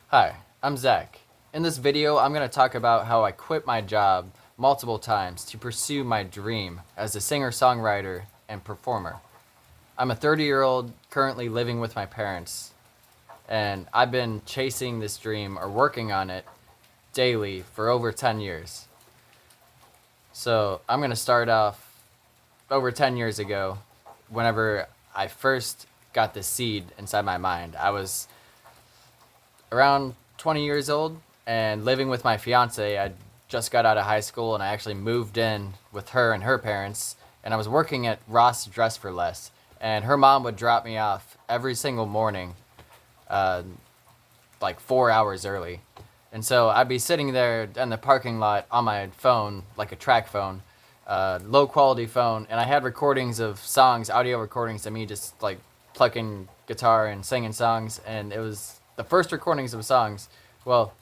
Hi, I'm Zach. In this video, I'm going to talk about how I quit my job multiple times to pursue my dream as a singer-songwriter and performer. I'm a 30-year-old currently living with my parents, and I've been chasing this dream or working on it daily for over 10 years. So I'm going to start off over 10 years ago, whenever I first got the seed inside my mind. I was around 20 years old and living with my fiance. I just got out of high school and I actually moved in with her and her parents. And I was working at Ross Dress for Less. And her mom would drop me off every single morning, uh, like 4 hours early. And so I'd be sitting there in the parking lot on my phone, like a track phone, low quality phone. And I had recordings of songs, audio recordings of me just like plucking guitar and singing songs. And it was the first recordings of songs. Well,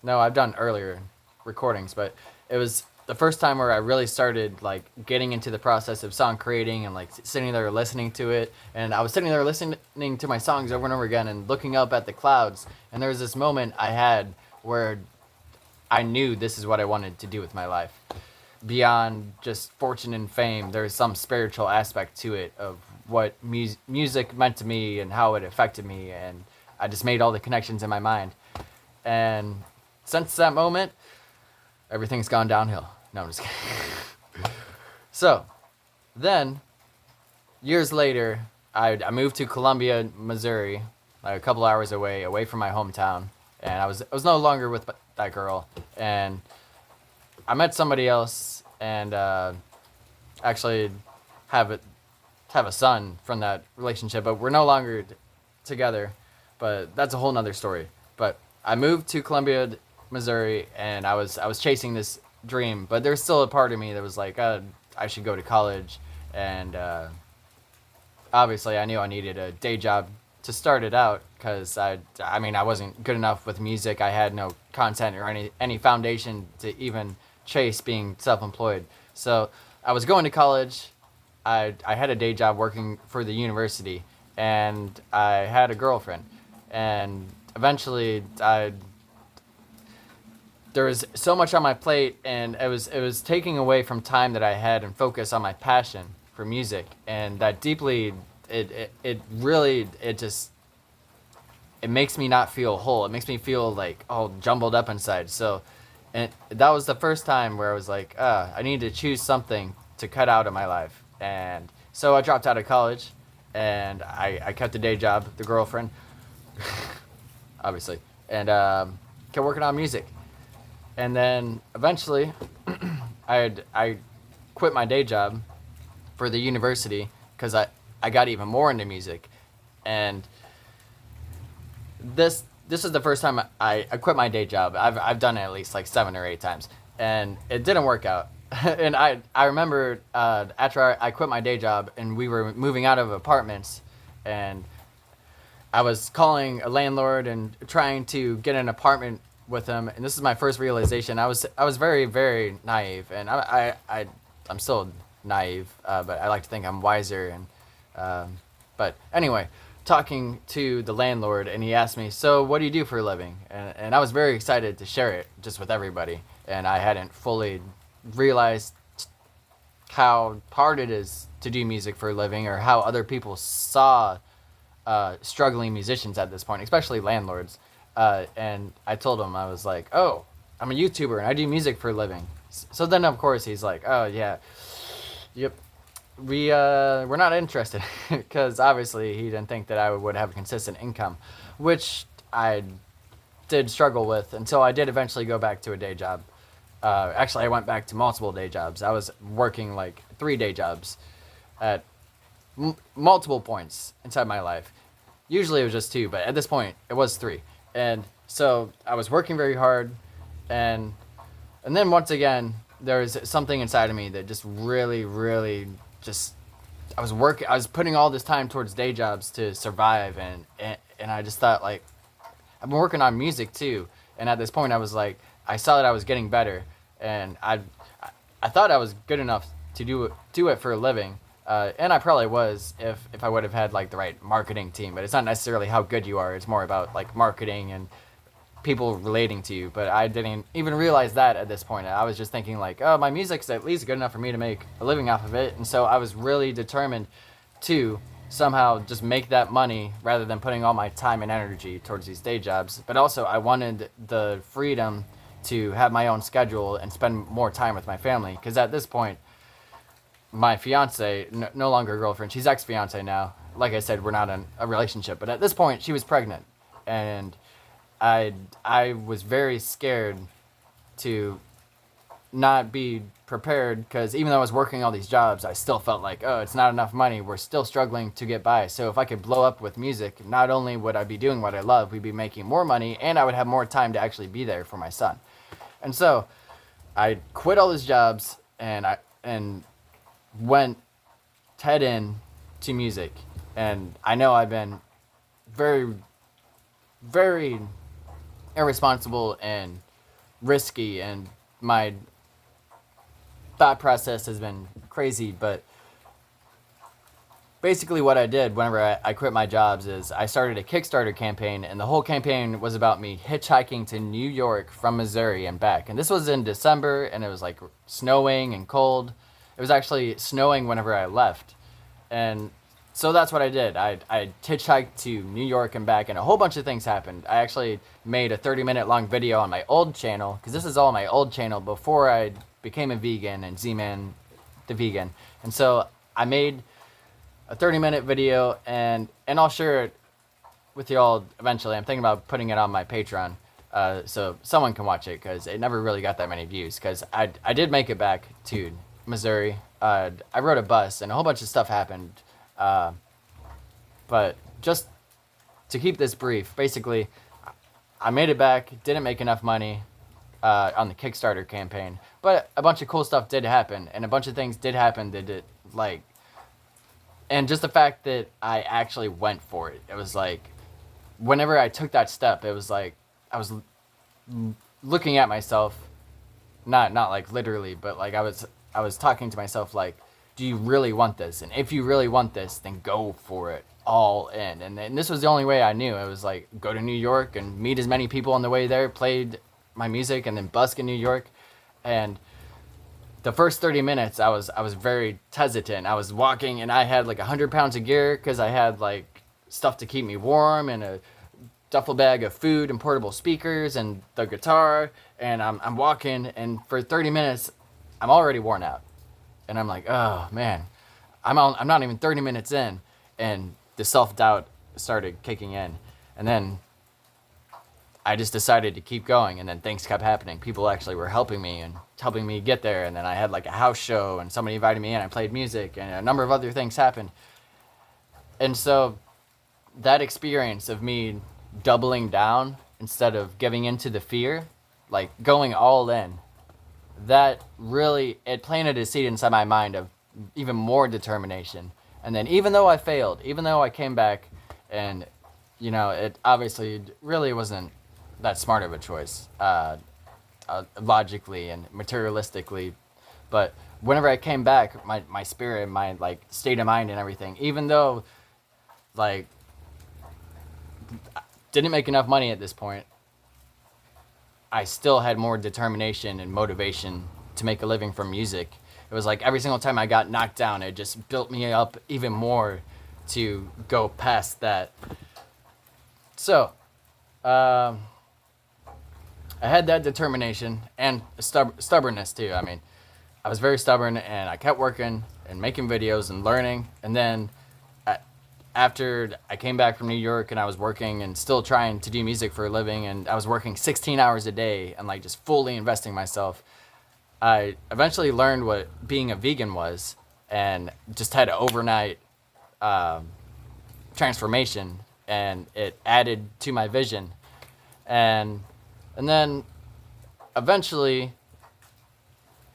no, I've done earlier recordings, but it was the first time where I really started like getting into the process of song creating and like sitting there listening to it. And I was sitting there listening to my songs over and over again and looking up at the clouds. And there was this moment I had where I knew this is what I wanted to do with my life. Beyond just fortune and fame, there's some spiritual aspect to it of what music meant to me and how it affected me. And I just made all the connections in my mind. And since that moment, everything's gone downhill. No, I'm just kidding. So, then, years later, I moved to Columbia, Missouri, like a couple hours away from my hometown. And I was no longer with that girl. And I met somebody else and actually have a son from that relationship, but we're no longer together. But that's a whole nother story. But I moved to Columbia, Missouri, and I was chasing this dream. But there's still a part of me that was like, I should go to college, and obviously I knew I needed a day job to start it out because I wasn't good enough with music. I had no content or any foundation to even chase being self-employed. So I was going to college. I had a day job working for the university, and I had a girlfriend. And eventually, there was so much on my plate, and it was taking away from time that I had and focus on my passion for music, and that deeply it really it makes me not feel whole. It makes me feel like all jumbled up inside. So, and that was the first time where I was like, I need to choose something to cut out of my life, and so I dropped out of college, and I kept the day job, the girlfriend, obviously, and kept working on music. And then eventually, I quit my day job for the university because I got even more into music. And this is the first time I quit my day job. I've done it at least like 7 or 8 times, and it didn't work out. And I remember after I quit my day job and we were moving out of apartments, and I was calling a landlord and trying to get an apartment with him. And this is my first realization. I was very, very naive, and I'm still naive, but I like to think I'm wiser. And but anyway, talking to the landlord, and he asked me, "So what do you do for a living?" And I was very excited to share it just with everybody, and I hadn't fully realized how hard it is to do music for a living, or how other people saw struggling musicians at this point, especially landlords. And I told him, I was like, "Oh, I'm a YouTuber and I do music for a living." So then, of course, he's like, "Oh yeah, yep, we're not interested," because obviously he didn't think that I would have a consistent income, which I did struggle with until I did eventually go back to a day job. Actually, I went back to multiple day jobs. I was working like 3 day jobs at multiple points inside my life. Usually it was just 2, but at this point it was 3. And so I was working very hard, and then once again there was something inside of me that just really, really just I was putting all this time towards day jobs to survive, and I just thought, like, I've been working on music too, and at this point I was like, I saw that I was getting better, and I thought I was good enough to do it for a living. And I probably was if I would have had like the right marketing team, but it's not necessarily how good you are. It's more about like marketing and people relating to you. But I didn't even realize that at this point. I was just thinking like, oh, my music's at least good enough for me to make a living off of it. And so I was really determined to somehow just make that money rather than putting all my time and energy towards these day jobs. But also I wanted the freedom to have my own schedule and spend more time with my family. Because at this point, my fiance, no longer girlfriend, she's ex-fiance now. Like I said, we're not in a relationship. But at this point, she was pregnant. And I was very scared to not be prepared, because even though I was working all these jobs, I still felt like, oh, it's not enough money. We're still struggling to get by. So if I could blow up with music, not only would I be doing what I love, we'd be making more money, and I would have more time to actually be there for my son. And so I quit all those jobs and went head in to music. And I know I've been very, very irresponsible and risky, and my thought process has been crazy, but basically what I did whenever I quit my jobs is I started a Kickstarter campaign, and the whole campaign was about me hitchhiking to New York from Missouri and back. And this was in December, and it was like snowing and cold. It was actually snowing whenever I left. And so that's what I did. I hitchhiked to New York and back, and a whole bunch of things happened. I actually made a 30-minute long video on my old channel, because this is all my old channel before I became a vegan and Z-Man the vegan. And so I made a 30-minute video, and I'll share it with y'all eventually. I'm thinking about putting it on my Patreon, so someone can watch it, because it never really got that many views, because I did make it back to Missouri. I rode a bus, and a whole bunch of stuff happened. But just to keep this brief, basically, I made it back, didn't make enough money on the Kickstarter campaign, but a bunch of cool stuff did happen, and a bunch of things did happen that did, like, and just the fact that I actually went for it, it was like, whenever I took that step, it was like, I was looking at myself, not like literally, but like I was talking to myself like, do you really want this? And if you really want this, then go for it all in. And this was the only way I knew. It was like, go to New York and meet as many people on the way there, played my music, and then busk in New York. And the first 30 minutes, I was very hesitant. I was walking, and I had like 100 pounds of gear, because I had like stuff to keep me warm, and a duffel bag of food and portable speakers and the guitar. And I'm walking, and for 30 minutes, I'm already worn out. And I'm like, oh man, I'm not even 30 minutes in, and the self-doubt started kicking in. And then I just decided to keep going, and then things kept happening. People actually were helping me and helping me get there. And then I had like a house show, and somebody invited me in. I played music, and a number of other things happened. And so that experience of me doubling down instead of giving into the fear, like going all in, that really, it planted a seed inside my mind of even more determination. And then even though I failed, even though I came back, and it obviously really wasn't that smart of a choice, logically and materialistically, but whenever I came back, my spirit, my like state of mind and everything, even though like didn't make enough money at this point, I still had more determination and motivation to make a living from music. It was like every single time I got knocked down, it just built me up even more to go past that. So, I had that determination and stubbornness too. I mean, I was very stubborn, and I kept working and making videos and learning. And then after I came back from New York, and I was working and still trying to do music for a living, and I was working 16 hours a day and like just fully investing myself, I eventually learned what being a vegan was, and just had an overnight transformation, and it added to my vision. And then eventually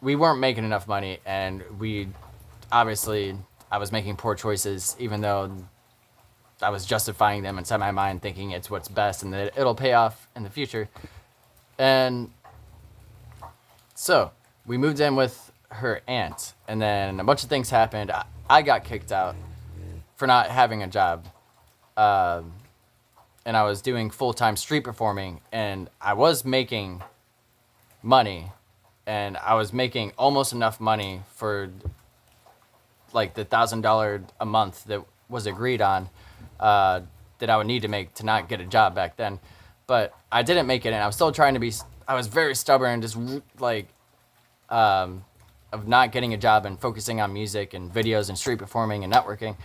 we weren't making enough money, and I was making poor choices, even though I was justifying them inside my mind, thinking it's what's best and that it'll pay off in the future. And so we moved in with her aunt, and then a bunch of things happened. I got kicked out for not having a job. and I was doing full-time street performing, and I was making money, and I was making almost enough money for like the $1,000 a month that was agreed on, that I would need to make to not get a job back then. But I didn't make it, and I was still trying to be. I was very stubborn, just like of not getting a job and focusing on music and videos and street performing and networking.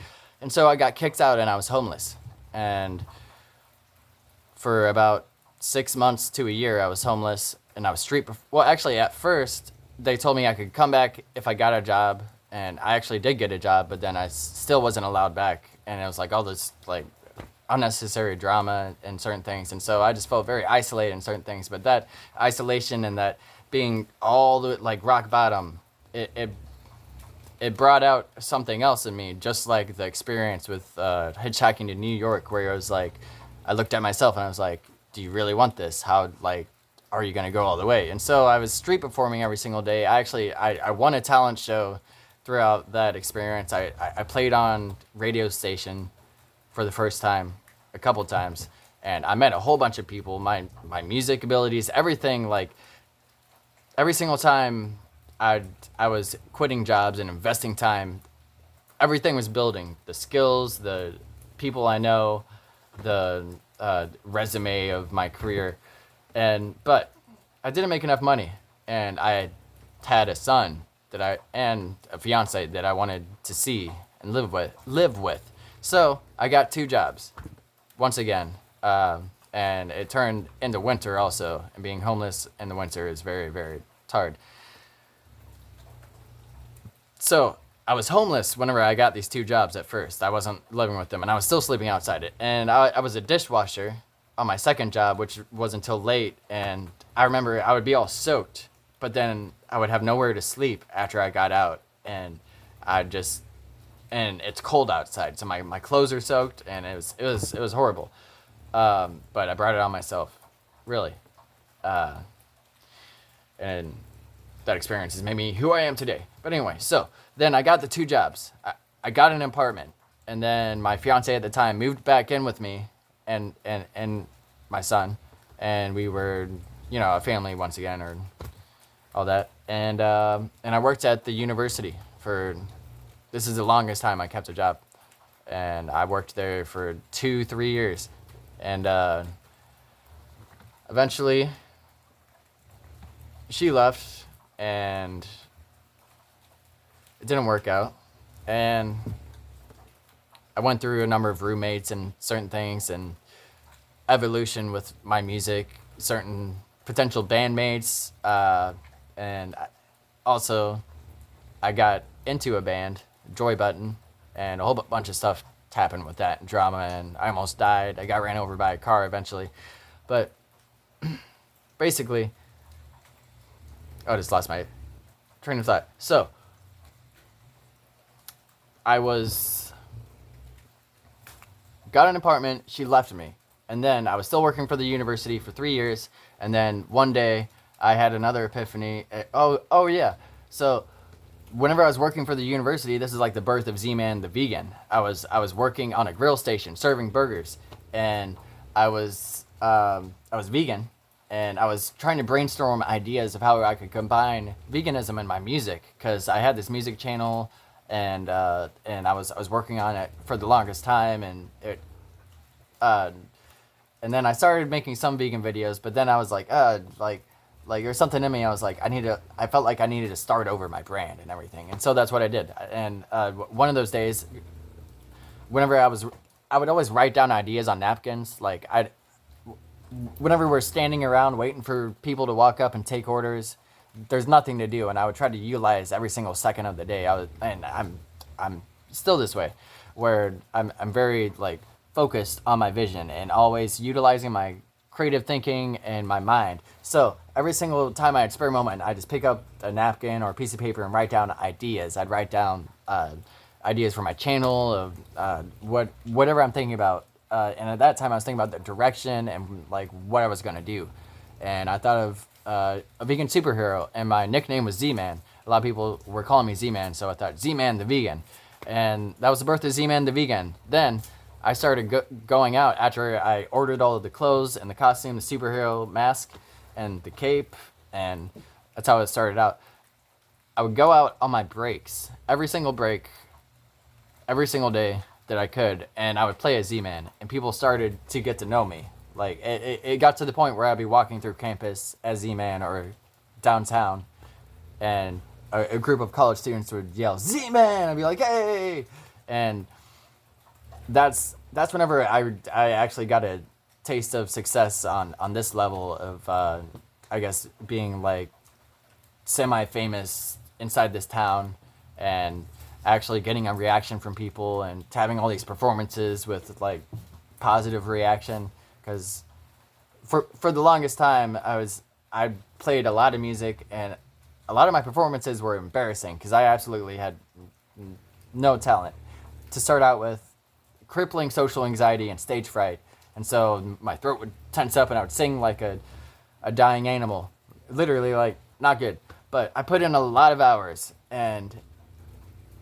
And so I got kicked out, and I was homeless. And for about 6 months to a year, I was homeless, and I was well, actually, at first, they told me I could come back if I got a job, and I actually did get a job, but then I still wasn't allowed back, and it was like all this like unnecessary drama and certain things, and so I just felt very isolated in certain things. But that isolation and that being all the like rock bottom, it brought out something else in me, just like the experience with hitchhiking to New York, where I was like, I looked at myself and I was like, do you really want this? How, like, are you gonna go all the way? And so I was street performing every single day. I won a talent show throughout that experience. I played on radio station for the first time a couple times, and I met a whole bunch of people. My music abilities, everything, like every single time I was quitting jobs and investing time, everything was building. The skills, the people I know, the resume of my career, but I didn't make enough money, and I had a son and a fiance that I wanted to see and live with. So I got 2 jobs, once again, and it turned into winter also, and being homeless in the winter is very, very hard. So I was homeless whenever I got these 2 jobs at first. I wasn't living with them, and I was still sleeping outside it. And I was a dishwasher on my second job, which was until late, and I remember I would be all soaked, but then I would have nowhere to sleep after I got out, and and it's cold outside, so my clothes are soaked, and it was horrible. But I brought it on myself, really. And that experience has made me who I am today. But anyway, so then I got the 2 jobs. I got an apartment, and then my fiance at the time moved back in with me and my son, and we were, a family once again, or all that. And I worked at the university this is the longest time I kept a job, and I worked there for 2-3 years, and eventually she left, and it didn't work out, and I went through a number of roommates and certain things, and evolution with my music, certain potential bandmates, and also I got into a band, Joy Button, and a whole bunch of stuff happened with that, drama, and I almost died. I got ran over by a car eventually, but basically, I just lost my train of thought. So I got an apartment, she left me, and then I was still working for the university for 3 years, and then one day I had another epiphany. Oh yeah. So whenever I was working for the university, this is like the birth of Z-Man the Vegan. I was working on a grill station serving burgers, and I was vegan, and I was trying to brainstorm ideas of how I could combine veganism and my music, because I had this music channel, and I was working on it for the longest time, and and then I started making some vegan videos, but then I was like there's something in me. I was like, I felt like I needed to start over my brand and everything, and so that's what I did. And one of those days, whenever I would always write down ideas on napkins. Like whenever we're standing around waiting for people to walk up and take orders, there's nothing to do, and I would try to utilize every single second of the day. I'm still this way, where I'm very like focused on my vision and always utilizing my creative thinking and my mind. So every single time I had spare moment, I just pick up a napkin or a piece of paper and write down ideas. I'd write down ideas for my channel of whatever I'm thinking about. And at that time, I was thinking about the direction and like what I was gonna do. And I thought of a vegan superhero, and my nickname was Z-Man. A lot of people were calling me Z-Man, so I thought Z-Man the Vegan, and that was the birth of Z-Man the Vegan. Then I started going out after I ordered all of the clothes and the costume, the superhero mask, and the cape, and that's how it started out. I would go out on my breaks, every single break, every single day that I could, and I would play as Z-Man, and people started to get to know me. Like, it got to the point where I'd be walking through campus as Z-Man or downtown, and a group of college students would yell, Z-Man! I'd be like, hey! And that's whenever I actually got a taste of success on this level of, I guess, being, like, semi-famous inside this town and actually getting a reaction from people and having all these performances with, like, positive reaction. Because for the longest time, I played a lot of music, and a lot of my performances were embarrassing because I absolutely had no talent. To start out with, crippling social anxiety and stage fright, and so my throat would tense up and I would sing like a dying animal. Literally, like, not good. But I put in a lot of hours and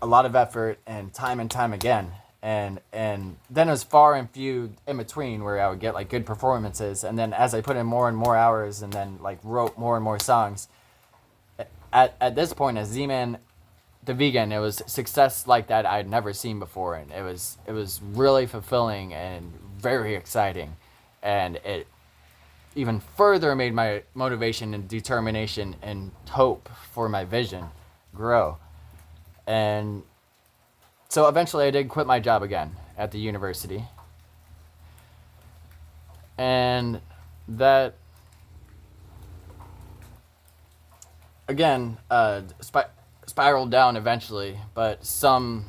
a lot of effort and time again. And then it was far and few in between where I would get, like, good performances. And then as I put in more and more hours and then, like, wrote more and more songs, at this point as Z-Man the Vegan, it was success like that I'd never seen before. And it was really fulfilling and very exciting. And it even further made my motivation and determination and hope for my vision grow. And so eventually I did quit my job again at the university. And that, again, spiraled down eventually, but some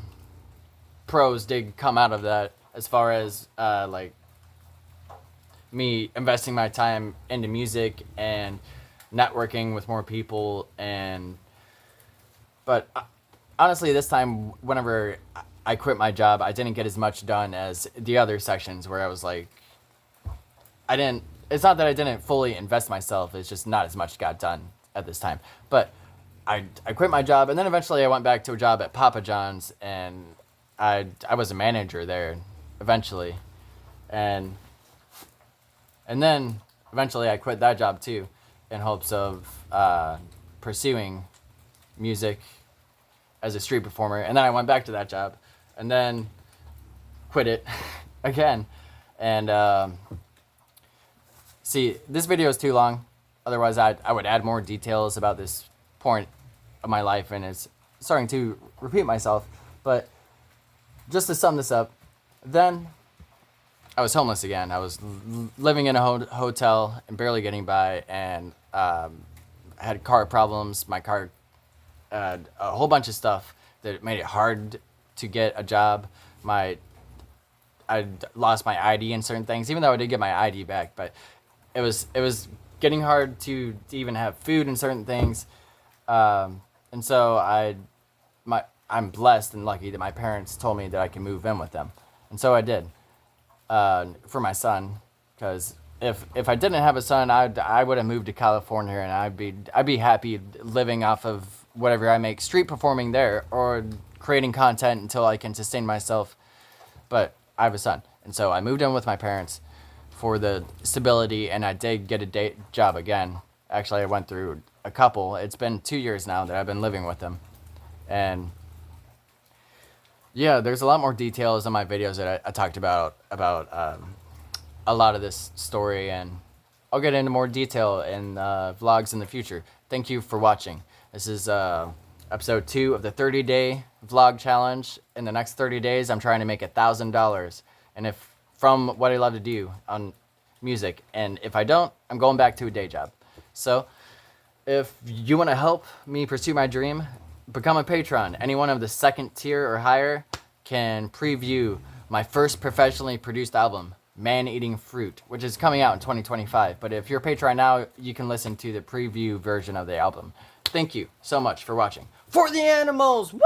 pros did come out of that as far as, like, me investing my time into music and networking with more people. But honestly, this time, whenever I quit my job, I didn't get as much done as the other sections where I was like, it's not that I didn't fully invest myself, it's just not as much got done at this time. But I quit my job, and then eventually I went back to a job at Papa John's, and I was a manager there eventually. And then eventually I quit that job too in hopes of pursuing music as a street performer. And then I went back to that job and then quit it again. And see, this video is too long. Otherwise, I would add more details about this point of my life, and it's starting to repeat myself. But just to sum this up, then I was homeless again. I was living in a hotel and barely getting by, and had car problems. My car, a whole bunch of stuff that made it hard to get a job. I lost my ID and certain things, even though I did get my ID back. But it was getting hard to even have food and certain things. And so I'm blessed and lucky that my parents told me that I can move in with them, and so I did. For my son, because if I didn't have a son, I would have moved to California, and I'd be happy living off of whatever I make street performing there or creating content until I can sustain myself. But I have a son, and so I moved in with my parents for the stability, and I did get a day job again. Actually, I went through a couple. It's been 2 years now that I've been living with them, and yeah, there's a lot more details in my videos that I talked about a lot of this story, and I'll get into more detail in vlogs in the future. Thank you for watching. This is episode 2 of the 30-day vlog challenge. In the next 30 days, I'm trying to make $1,000, and from what I love to do on music. And if I don't, I'm going back to a day job. So if you want to help me pursue my dream, become a patron. Anyone of the 2nd tier or higher can preview my first professionally produced album, Man Eating Fruit, which is coming out in 2025. But if you're a patron now, you can listen to the preview version of the album. Thank you so much for watching. For the animals! Woo!